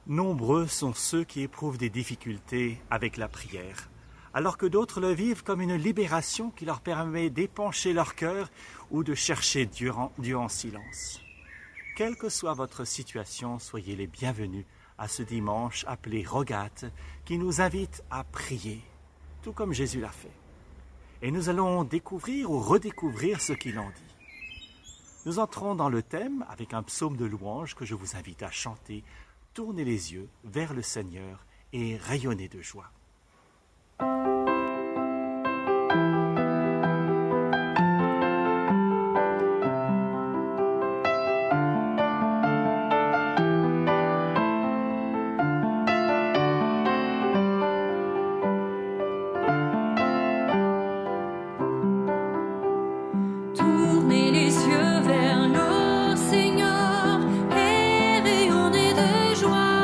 Nombreux sont ceux qui éprouvent des difficultés avec la prière, alors que d'autres le vivent comme une libération qui leur permet d'épancher leur cœur ou de chercher Dieu en silence. Quelle que soit votre situation, soyez les bienvenus à ce dimanche appelé Rogate, qui nous invite à prier, tout comme Jésus l'a fait. Et nous allons découvrir ou redécouvrir ce qu'il en dit. Nous entrons dans le thème avec un psaume de louange que je vous invite à chanter. Tournez les yeux vers le Seigneur et rayonnez de joie. Tournez les yeux vers le Seigneur et rayonnez de joie.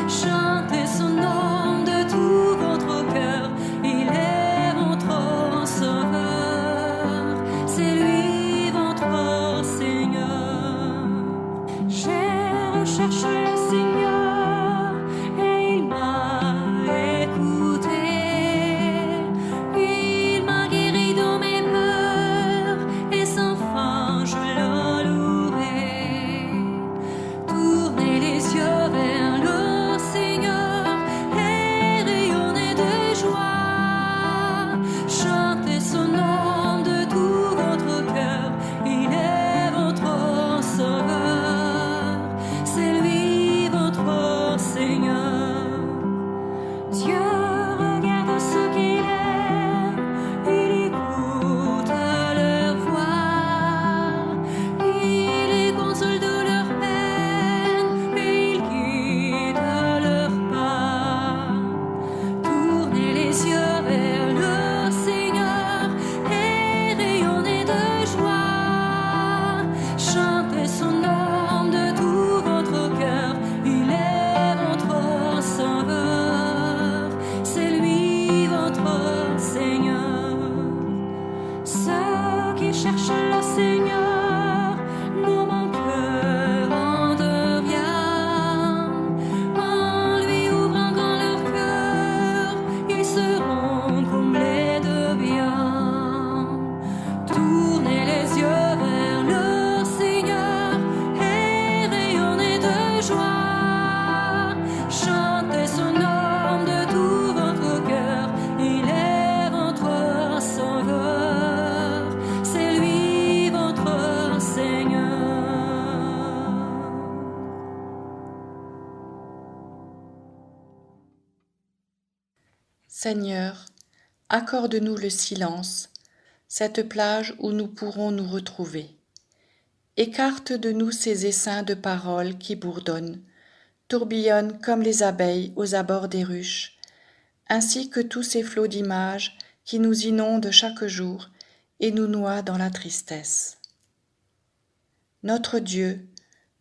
Chantez son nom de tout votre cœur, il est votre sauveur, c'est lui votre Seigneur. J'ai recherché le Seigneur et il m'a écouté. Il m'a guéri de mes peurs et sans fin je le louerai. Tournez les yeux vers le Seigneur et rayonnez de joie. Chantez son nom de tout votre cœur, il est votre sauveur, c'est lui votre Seigneur. Dieu regarde ceux qu'il aime, il écoute leur voix, il les console de leur peine et il guide leur pas. Tournez les yeux vers le Seigneur et rayonnez de joie. Chantez son nom de tout votre cœur, il est votre sauveur, c'est lui votre Seigneur. Ceux qui cherchent le Seigneur ne manqueront de rien. En lui ouvrant grand leur cœur, ils seront comblés de bien. Tournez les yeux vers le Seigneur et rayonnez de joie. Chantez son nom de tout votre cœur, il est votre sauveur, c'est lui votre Seigneur. Seigneur, accorde-nous le silence, cette plage où nous pourrons nous retrouver. Écarte de nous ces essaims de paroles qui bourdonnent, tourbillonnent comme les abeilles aux abords des ruches, ainsi que tous ces flots d'images qui nous inondent chaque jour et nous noient dans la tristesse. Notre Dieu,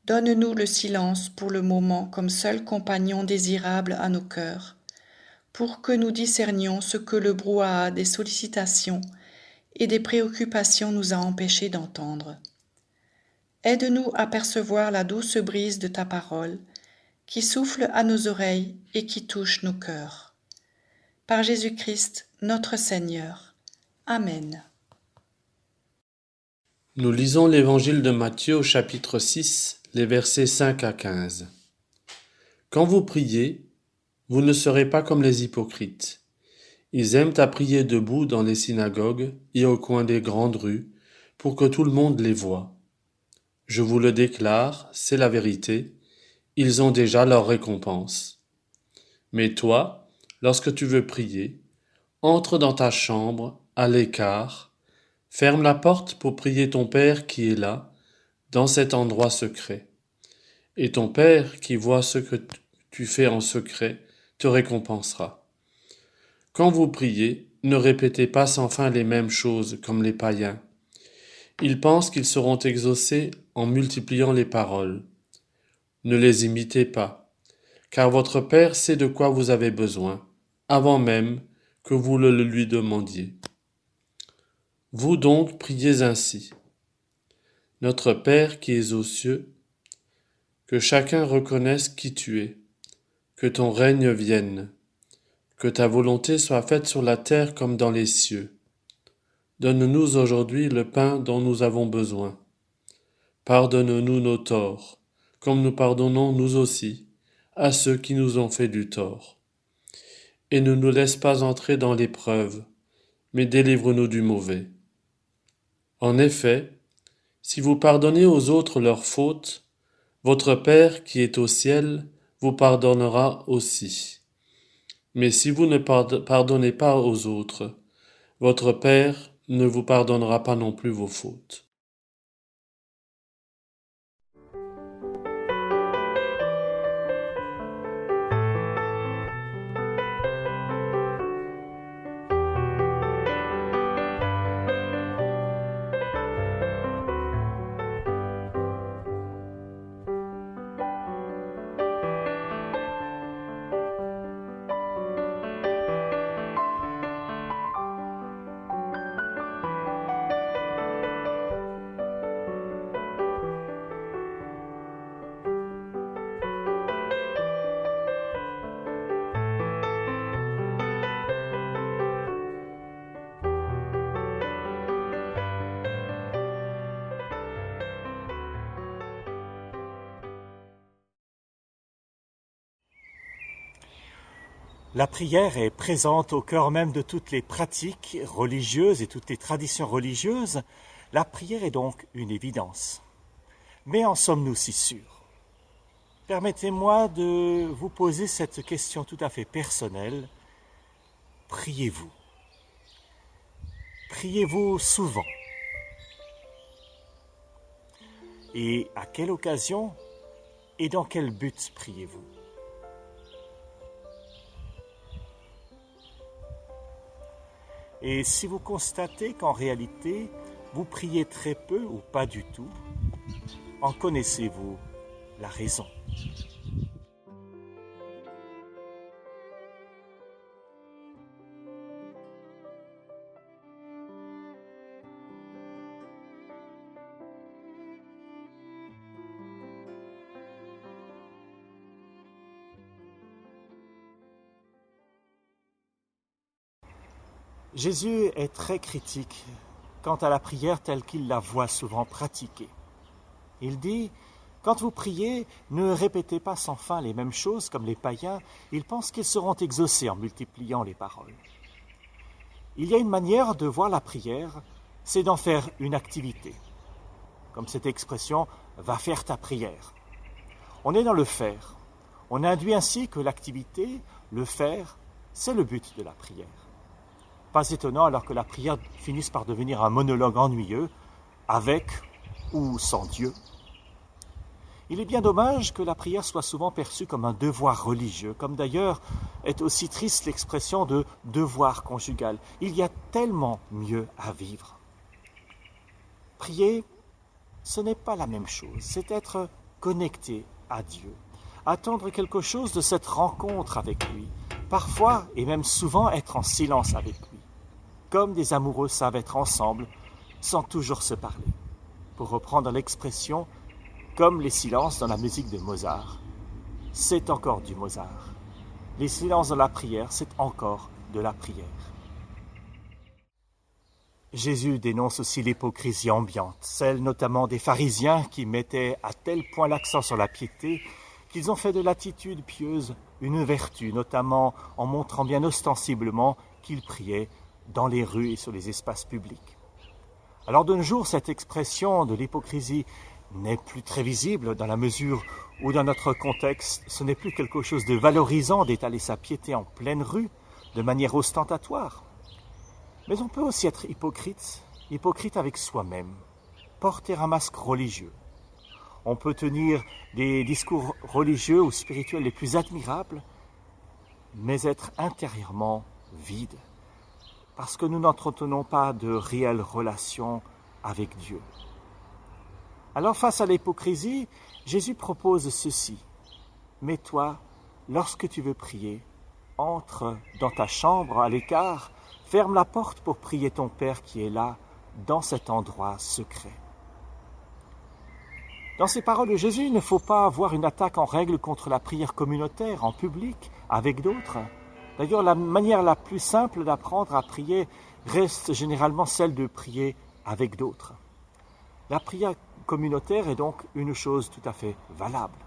donne-nous le silence pour le moment comme seul compagnon désirable à nos cœurs, pour que nous discernions ce que le brouhaha des sollicitations et des préoccupations nous a empêchés d'entendre. Aide-nous à percevoir la douce brise de ta parole, qui souffle à nos oreilles et qui touche nos cœurs. Par Jésus-Christ, notre Seigneur. Amen. Nous lisons l'Évangile de Matthieu au chapitre 6, les versets 5 à 15. Quand vous priez, vous ne serez pas comme les hypocrites. Ils aiment à prier debout dans les synagogues et au coin des grandes rues, pour que tout le monde les voie. Je vous le déclare, c'est la vérité, ils ont déjà leur récompense. Mais toi, lorsque tu veux prier, entre dans ta chambre, à l'écart, ferme la porte pour prier ton Père qui est là, dans cet endroit secret. Et ton Père qui voit ce que tu fais en secret, te récompensera. Quand vous priez, ne répétez pas sans fin les mêmes choses comme les païens. Ils pensent qu'ils seront exaucés en multipliant les paroles. Ne les imitez pas, car votre Père sait de quoi vous avez besoin, avant même que vous le lui demandiez. Vous donc priez ainsi. Notre Père qui es aux cieux, que chacun reconnaisse qui tu es, que ton règne vienne, que ta volonté soit faite sur la terre comme dans les cieux. Donne-nous aujourd'hui le pain dont nous avons besoin. Pardonne-nous nos torts, comme nous pardonnons nous aussi à ceux qui nous ont fait du tort. Et ne nous laisse pas entrer dans l'épreuve, mais délivre-nous du mauvais. En effet, si vous pardonnez aux autres leurs fautes, votre Père qui est au ciel vous pardonnera aussi. Mais si vous ne pardonnez pas aux autres, votre Père ne vous pardonnera pas non plus vos fautes. La prière est présente au cœur même de toutes les pratiques religieuses et toutes les traditions religieuses. La prière est donc une évidence. Mais en sommes-nous si sûrs? Permettez-moi de vous poser cette question tout à fait personnelle. Priez-vous? Priez-vous souvent? Et à quelle occasion et dans quel but priez-vous? Et si vous constatez qu'en réalité, vous priez très peu ou pas du tout, en connaissez-vous la raison? Jésus est très critique quant à la prière telle qu'il la voit souvent pratiquée. Il dit, quand vous priez, ne répétez pas sans fin les mêmes choses comme les païens, ils pensent qu'ils seront exaucés en multipliant les paroles. Il y a une manière de voir la prière, c'est d'en faire une activité. Comme cette expression, va faire ta prière. On est dans le faire. On induit ainsi que l'activité, le faire, c'est le but de la prière. Pas étonnant alors que la prière finisse par devenir un monologue ennuyeux, avec ou sans Dieu. Il est bien dommage que la prière soit souvent perçue comme un devoir religieux, comme d'ailleurs est aussi triste l'expression de devoir conjugal. Il y a tellement mieux à vivre. Prier, ce n'est pas la même chose, c'est être connecté à Dieu, attendre quelque chose de cette rencontre avec lui, parfois et même souvent être en silence avec lui, comme des amoureux savent être ensemble sans toujours se parler. Pour reprendre l'expression, comme les silences dans la musique de Mozart, c'est encore du Mozart. Les silences dans la prière, c'est encore de la prière. Jésus dénonce aussi l'hypocrisie ambiante, celle notamment des pharisiens qui mettaient à tel point l'accent sur la piété qu'ils ont fait de l'attitude pieuse une vertu, notamment en montrant bien ostensiblement qu'ils priaient dans les rues et sur les espaces publics. Alors de nos jours, cette expression de l'hypocrisie n'est plus très visible dans la mesure où dans notre contexte, ce n'est plus quelque chose de valorisant d'étaler sa piété en pleine rue de manière ostentatoire. Mais on peut aussi être hypocrite avec soi-même, porter un masque religieux. On peut tenir des discours religieux ou spirituels les plus admirables, mais être intérieurement vide, parce que nous n'entretenons pas de réelles relations avec Dieu. Alors face à l'hypocrisie, Jésus propose ceci. Mais toi, lorsque tu veux prier, entre dans ta chambre à l'écart, ferme la porte pour prier ton Père qui est là, dans cet endroit secret. Dans ces paroles de Jésus, il ne faut pas avoir une attaque en règle contre la prière communautaire, en public, avec d'autres. D'ailleurs, la manière la plus simple d'apprendre à prier reste généralement celle de prier avec d'autres. La prière communautaire est donc une chose tout à fait valable.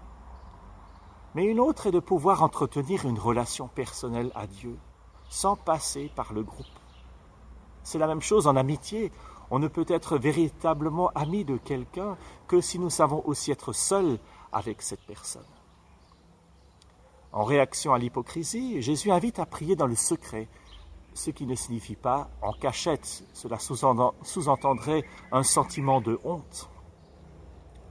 Mais une autre est de pouvoir entretenir une relation personnelle à Dieu, sans passer par le groupe. C'est la même chose en amitié. On ne peut être véritablement ami de quelqu'un que si nous savons aussi être seuls avec cette personne. En réaction à l'hypocrisie, Jésus invite à prier dans le secret, ce qui ne signifie pas en cachette. Cela sous-entendrait un sentiment de honte.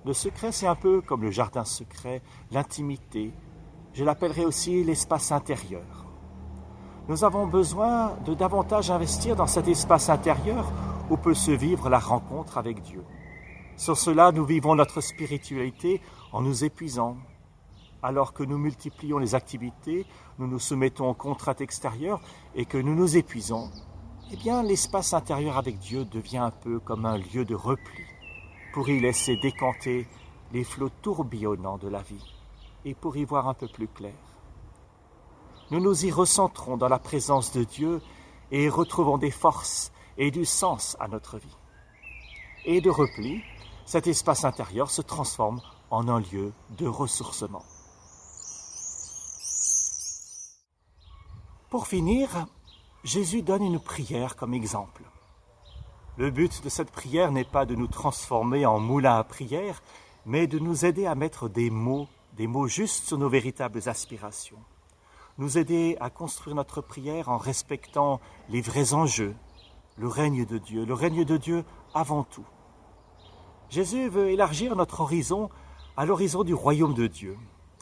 Le secret, c'est un peu comme le jardin secret, l'intimité. Je l'appellerais aussi l'espace intérieur. Nous avons besoin de davantage investir dans cet espace intérieur où peut se vivre la rencontre avec Dieu. Sur cela, nous vivons notre spiritualité en nous épuisant. Alors que nous multiplions les activités, nous nous soumettons aux contraintes extérieures et que nous nous épuisons, eh bien l'espace intérieur avec Dieu devient un peu comme un lieu de repli pour y laisser décanter les flots tourbillonnants de la vie et pour y voir un peu plus clair. Nous nous y recentrons dans la présence de Dieu et retrouvons des forces et du sens à notre vie. Et de repli, cet espace intérieur se transforme en un lieu de ressourcement. Pour finir, Jésus donne une prière comme exemple. Le but de cette prière n'est pas de nous transformer en moulin à prière, mais de nous aider à mettre des mots justes sur nos véritables aspirations. Nous aider à construire notre prière en respectant les vrais enjeux, le règne de Dieu avant tout. Jésus veut élargir notre horizon à l'horizon du royaume de Dieu,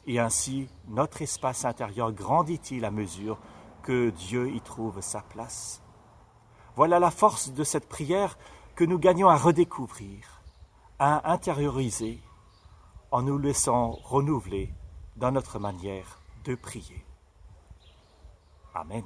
et ainsi notre espace intérieur grandit-il à mesure que Dieu y trouve sa place. Voilà la force de cette prière que nous gagnons à redécouvrir, à intérioriser, en nous laissant renouveler dans notre manière de prier. Amen.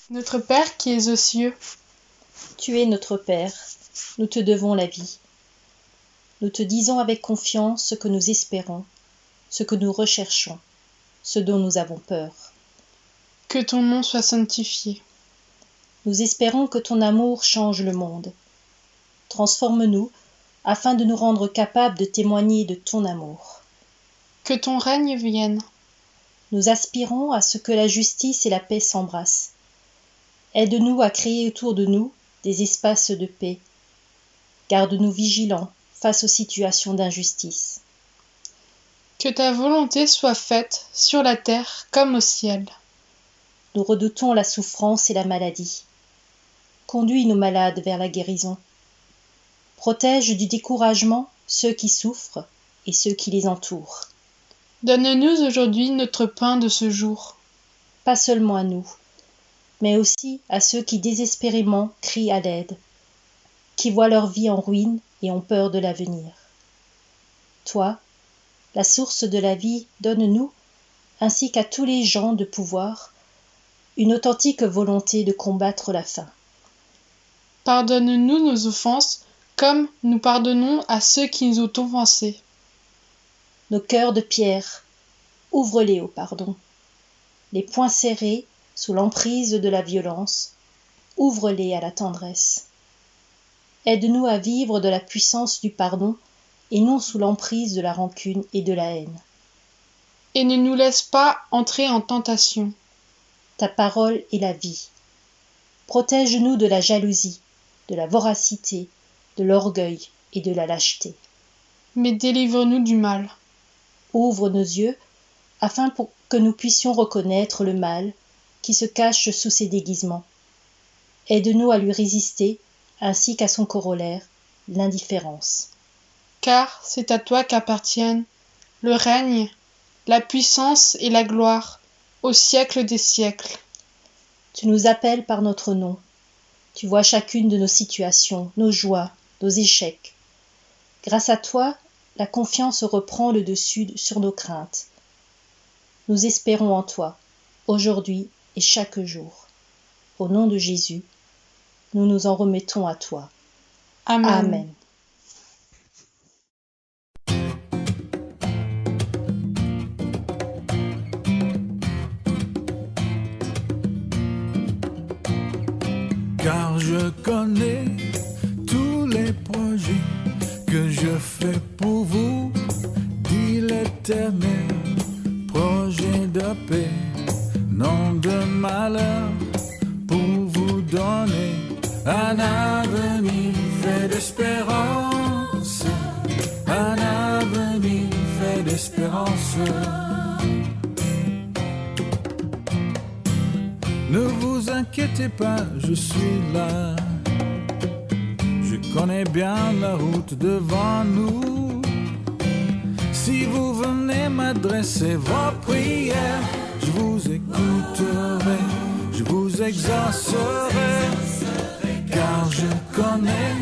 Notre Père qui es aux cieux, Tu es notre Père, nous te devons la vie. Nous te disons avec confiance ce que nous espérons, ce que nous recherchons, ce dont nous avons peur. que ton nom soit sanctifié. Nous espérons que ton amour change le monde. Transforme-nous afin de nous rendre capables de témoigner de ton amour. Que ton règne vienne. Nous aspirons à ce que la justice et la paix s'embrassent. Aide-nous à créer autour de nous des espaces de paix. Garde-nous vigilants face aux situations d'injustice. Que ta volonté soit faite sur la terre comme au ciel. Nous redoutons la souffrance et la maladie. Conduis nos malades vers la guérison. Protège du découragement ceux qui souffrent et ceux qui les entourent. Donne-nous aujourd'hui notre pain de ce jour. Pas seulement à nous, mais aussi à ceux qui désespérément crient à l'aide, qui voient leur vie en ruine et ont peur de l'avenir. Toi, la source de la vie, donne-nous, ainsi qu'à tous les gens de pouvoir, une authentique volonté de combattre la faim. Pardonne-nous nos offenses, comme nous pardonnons à ceux qui nous ont offensés. Nos cœurs de pierre, ouvre-les au pardon. Les poings serrés, sous l'emprise de la violence, ouvre-les à la tendresse. Aide-nous à vivre de la puissance du pardon et non sous l'emprise de la rancune et de la haine. Et ne nous laisse pas entrer en tentation. Ta parole est la vie. Protège-nous de la jalousie, de la voracité, de l'orgueil et de la lâcheté. Mais délivre-nous du mal. Ouvre nos yeux afin que nous puissions reconnaître le mal qui se cache sous ses déguisements. Aide-nous à lui résister ainsi qu'à son corollaire, l'indifférence. Car c'est à toi qu'appartiennent le règne, la puissance et la gloire, au siècle des siècles. Tu nous appelles par notre nom. Tu vois chacune de nos situations, nos joies, nos échecs. Grâce à toi, la confiance reprend le dessus sur nos craintes. Nous espérons en toi, aujourd'hui et chaque jour. Au nom de Jésus, nous nous en remettons à toi. Amen. Amen. Car je connais tous les projets que je fais pour vous, dit l'Éternel. Projet de paix, non de malheur, pour vous donner un avenir fait d'espérance, un avenir fait d'espérance. Ne vous inquiétez pas, je suis là. Je connais bien la route devant nous. Si vous venez m'adresser vos prières, je vous écouterai, je vous exaucerai. Car je connais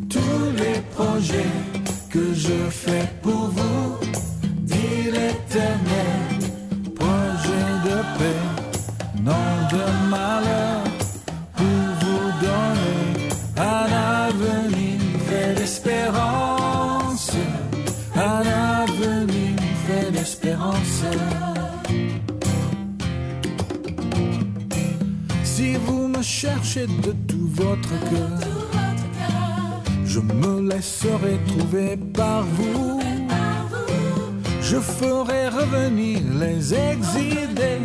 tous les projets que je fais pour vous, dit l'Éternel. Projet de paix, non de malheur, pour vous donner un avenir fait d'espérance, un avenir fait d'espérance. Si vous me cherchez de tout votre cœur, je me laisserai trouver par vous. Je ferai revenir les exilés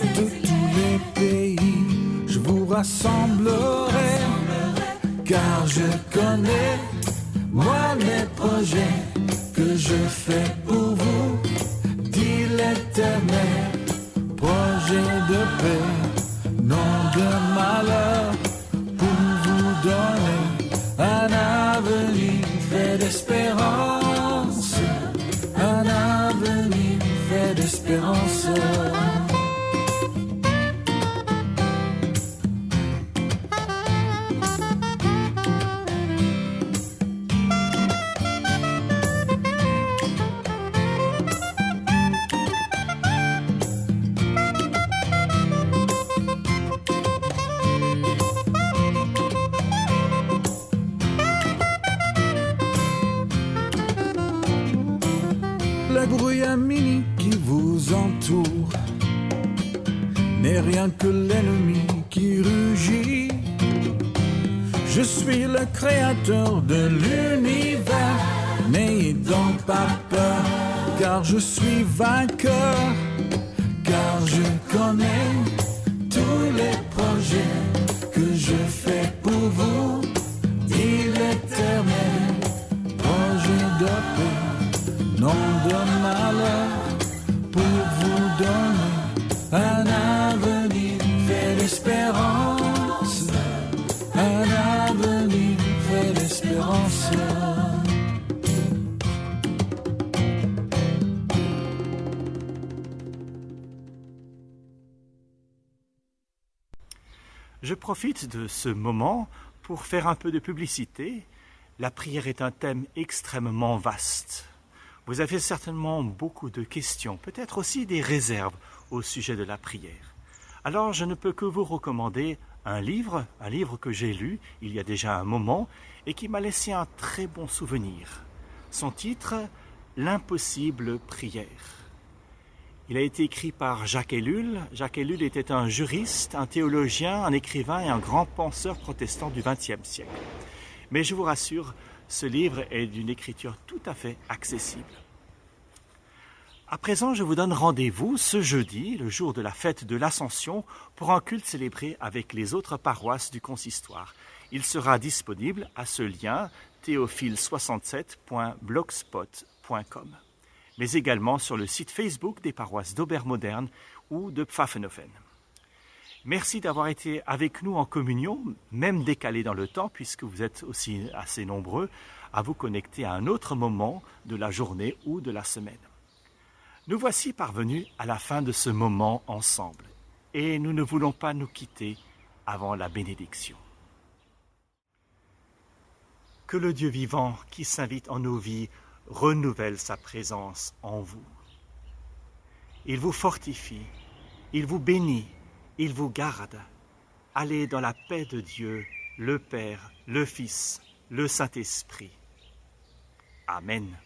de tous les pays. Je vous rassemblerai, car je connais, moi, les projets que je fais pour vous, dit l'Éternel. Projet de paix, non de malheur, pour vous donner un avenir fait d'espérance, un avenir fait d'espérance. et rien que l'ennemi qui rugit. Je suis le créateur de l'univers, n'ayez donc pas peur, car je suis vainqueur, car je connais tous les projets que je fais pour vous, dit l'Éternel. Projet de paix, non de malheur, pour vous donner un avenir fait d'espérance, un avenir fait d'espérance. Je profite de ce moment pour faire un peu de publicité. La prière est un thème extrêmement vaste. Vous avez certainement beaucoup de questions, peut-être aussi des réserves au sujet de la prière. Alors je ne peux que vous recommander un livre que j'ai lu il y a déjà un moment et qui m'a laissé un très bon souvenir. Son titre, L'impossible prière. Il a été écrit par Jacques Ellul. Jacques Ellul était un juriste, un théologien, un écrivain et un grand penseur protestant du XXe siècle. Mais je vous rassure, ce livre est d'une écriture tout à fait accessible. À présent, je vous donne rendez-vous ce jeudi, le jour de la fête de l'Ascension, pour un culte célébré avec les autres paroisses du consistoire. Il sera disponible à ce lien théophile67.blogspot.com, mais également sur le site Facebook des paroisses d'Obermodern ou de Pfaffenhofen. Merci d'avoir été avec nous en communion, même décalé dans le temps, puisque vous êtes aussi assez nombreux à vous connecter à un autre moment de la journée ou de la semaine. Nous voici parvenus à la fin de ce moment ensemble, et nous ne voulons pas nous quitter avant la bénédiction. Que le Dieu vivant qui s'invite en nos vies renouvelle sa présence en vous. Il vous fortifie, il vous bénit, il vous garde. Allez dans la paix de Dieu, le Père, le Fils, le Saint-Esprit. Amen.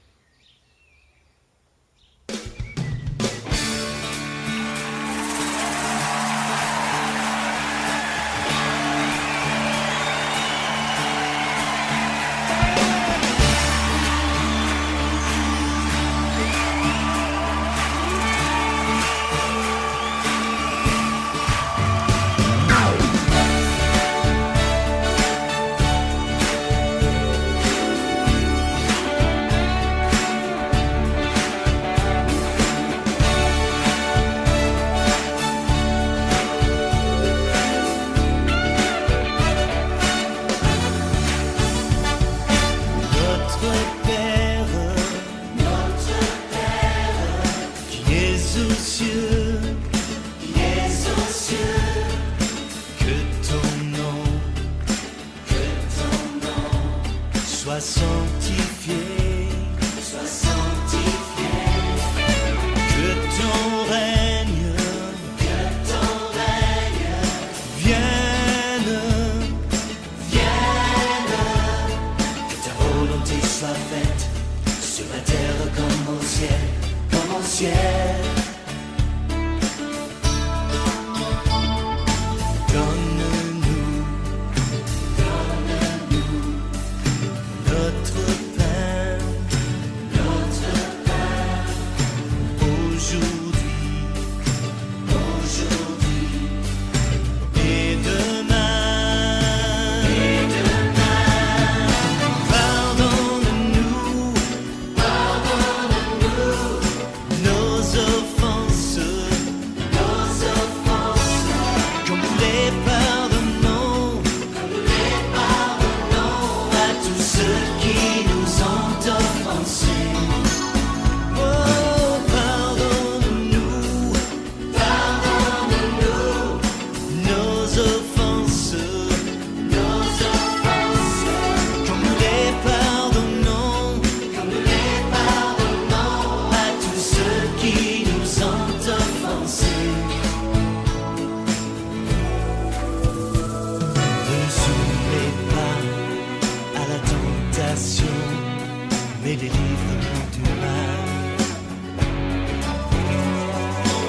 mais délivre-nous du mal.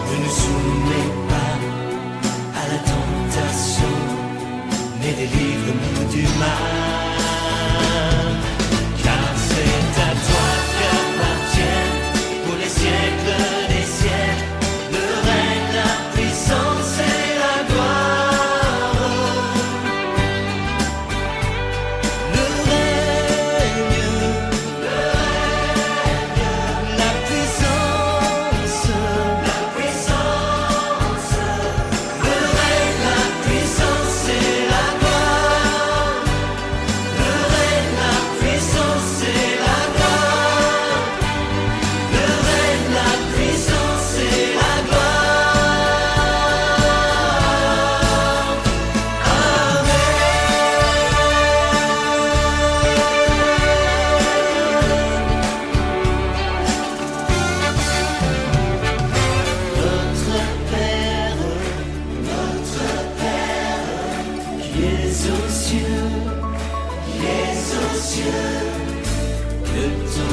Ne nous soumets pas délivre-nous du mal. Car c'est à toi qu'appartiennent pour les siècles des siècles le règne, la puissance et la gloire. Le règne, la puissance, le règne, la puissance et la gloire. Le règne, la puissance et la gloire. Le règne, la puissance et la Notre Père, qui es aux cieux, que ton